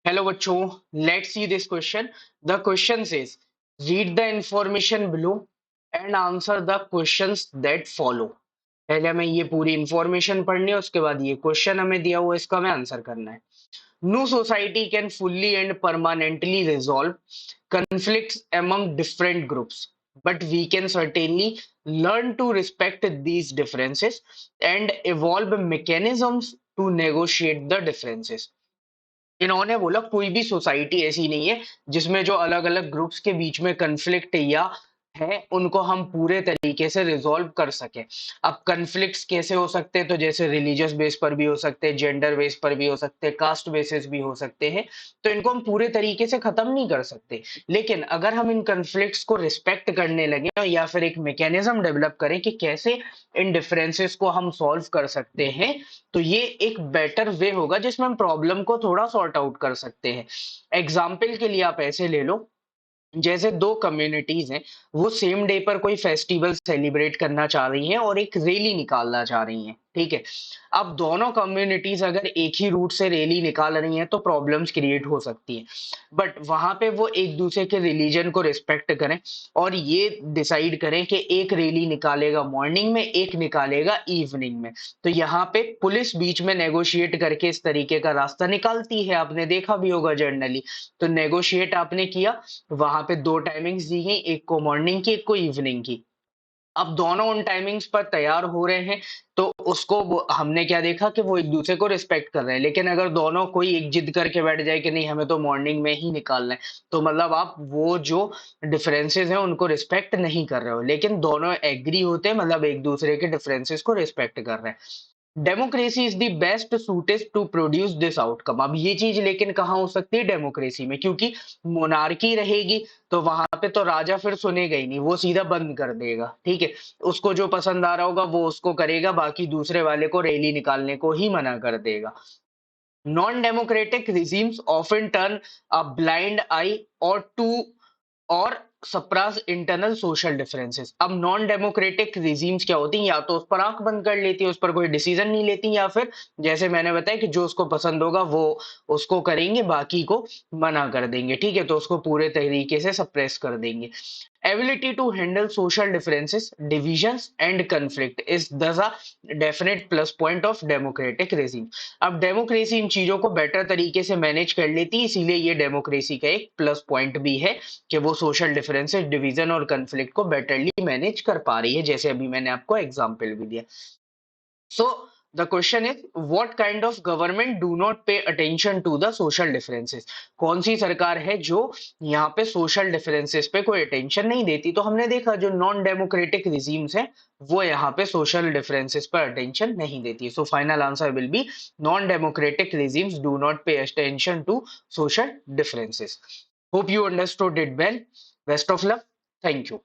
Hello bachcho, let's see this question. The question says, read the information below and answer the questions that follow. पहले हमें ये पूरी information पढ़नी है, उसके बाद ये क्वेश्चन हमें दिया हुआ है, इसका हमें आंसर करना है. No society can fully and permanently resolve conflicts among different groups, but we can certainly learn to respect these differences and evolve mechanisms to negotiate the differences. इन्होंने बोला कोई भी सोसाइटी ऐसी नहीं है जिसमें जो अलग-अलग ग्रुप्स के बीच में कॉन्फ्लिक्ट या है उनको हम पूरे तरीके से रिजॉल्व कर सकें। अब कॉन्फ्लिक्ट्स कैसे हो सकते हैं तो जैसे रिलीजियस बेस पर भी हो सकते हैं, जेंडर बेस पर भी हो सकते हैं, कास्ट बेसिस भी हो सकते हैं। तो इनको हम पूरे तरीके से खत्म नहीं कर सकते। लेकिन अगर हम इन कॉन्फ्लिक्ट्स को रिस्पेक्ट करने लगे या फिर एक मैकेनिज्म डेवलप करें कि कैसे इन डिफरेंसेस को हम सॉल्व कर सकते हैं तो ये एक बेटर वे होगा जिसमें हम प्रॉब्लम को थोड़ा सॉर्ट आउट कर सकते हैं। एग्जाम्पल के लिए आप ऐसे ले लो, जैसे दो कम्युनिटीज हैं, वो सेम डे पर कोई फेस्टिवल सेलिब्रेट करना चाह रही हैं और एक रैली निकालना चाह रही हैं, ठीक है। अब दोनों कम्युनिटीज अगर एक ही रूट से रैली निकाल रही हैं तो प्रॉब्लम्स क्रिएट हो सकती हैं, बट वहां पे वो एक दूसरे के रिलीजन को रिस्पेक्ट करें और ये डिसाइड करें कि एक रैली निकालेगा मॉर्निंग में, एक निकालेगा इवनिंग में। तो यहाँ पे पुलिस बीच में नेगोशिएट करके इस तरीके का रास्ता निकालती है, आपने देखा भी होगा जनरली। तो नेगोशिएट आपने किया, वहां पे दो टाइमिंग्स दी गई, एक को मॉर्निंग की, एक को इवनिंग की। अब दोनों उन टाइमिंग्स पर तैयार हो रहे हैं, तो उसको हमने क्या देखा कि वो एक दूसरे को रिस्पेक्ट कर रहे हैं। लेकिन अगर दोनों कोई एक जिद करके बैठ जाए कि नहीं हमें तो मॉर्निंग में ही निकालना है, तो मतलब आप वो जो डिफरेंसेस हैं उनको रिस्पेक्ट नहीं कर रहे हो। लेकिन दोनों एग्री होते हैं, मतलब एक दूसरे के डिफरेंसेस को रिस्पेक्ट कर रहे हैं। Democracy is the best suited to produce this outcome. अब ये चीज लेकिन कहाँ हो सकती है? डेमोक्रेसी में, क्योंकि मोनार्की रहेगी तो वहां पे तो राजा फिर सुनेगा ही नहीं, वो सीधा बंद कर देगा, ठीक है। उसको जो पसंद आ रहा होगा वो उसको करेगा, बाकी दूसरे वाले को रैली निकालने को ही मना कर देगा। Non-democratic regimes often turn a blind eye or suppress internal social differences. अब नॉन डेमोक्रेटिक रिजीम्स क्या होती हैं? या तो उस पर आंख बंद कर लेती है, उस पर कोई डिसीजन नहीं लेती, या फिर जैसे मैंने बताया कि जो उसको पसंद होगा वो उसको करेंगे, बाकी को मना कर देंगे, ठीक है। तो उसको पूरे तरीके से सप्रेस कर देंगे। Ability to handle social differences, divisions and conflict is thus a definite plus point of democratic regime. अब डेमोक्रेसी इन चीजों को बेटर तरीके से मैनेज कर लेती है, इसीलिए ये डेमोक्रेसी का एक प्लस पॉइंट भी है कि वो सोशल डिफरेंसेस, डिवीजन और कन्फ्लिक्ट को बेटरली मैनेज कर पा रही है, जैसे अभी मैंने आपको एग्जांपल भी दिया। So the question is, what kind of government do not pay attention to the social differences? कौन सी सरकार है जो यहाँ पे सोशल डिफरेंसेस पे कोई अटेंशन नहीं देती? तो हमने देखा जो नॉन डेमोक्रेटिक रिजीम्स हैं वो यहाँ पे सोशल डिफरेंसेस पर अटेंशन नहीं देती। So final answer will be non democratic regimes do not pay attention to social differences. Hope you understood it well. Best of luck. Thank you.